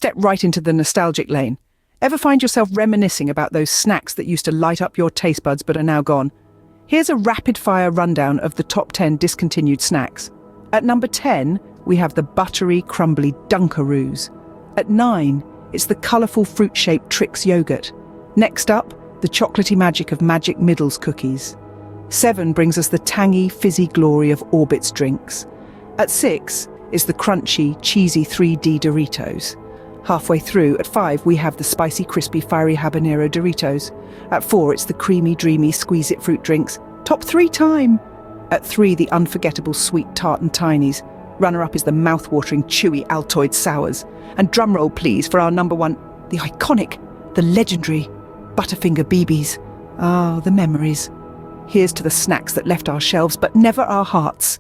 step right into the nostalgic lane. Ever find yourself reminiscing about those snacks that used to light up your taste buds but are now gone? Here's a rapid-fire rundown of the top 10 discontinued snacks. At number 10, we have the buttery, crumbly Dunkaroos. At 9, it's the colourful fruit-shaped Trix yogurt. Next up, the chocolatey magic of Magic Middles cookies. 7 brings us the tangy, fizzy glory of Orbit's drinks. At 6 is the crunchy, cheesy 3D Doritos. Halfway through, at 5, we have the spicy, crispy, fiery habanero Doritos. At 4, it's the creamy, dreamy, squeeze-it fruit drinks. Top 3 time! At 3, the unforgettable sweet tart and tinies. Runner-up is the mouth-watering, chewy Altoid sours. And drumroll, please, for our number 1, the iconic, the legendary Butterfinger BBs. Ah, the memories. Here's to the snacks that left our shelves, but never our hearts.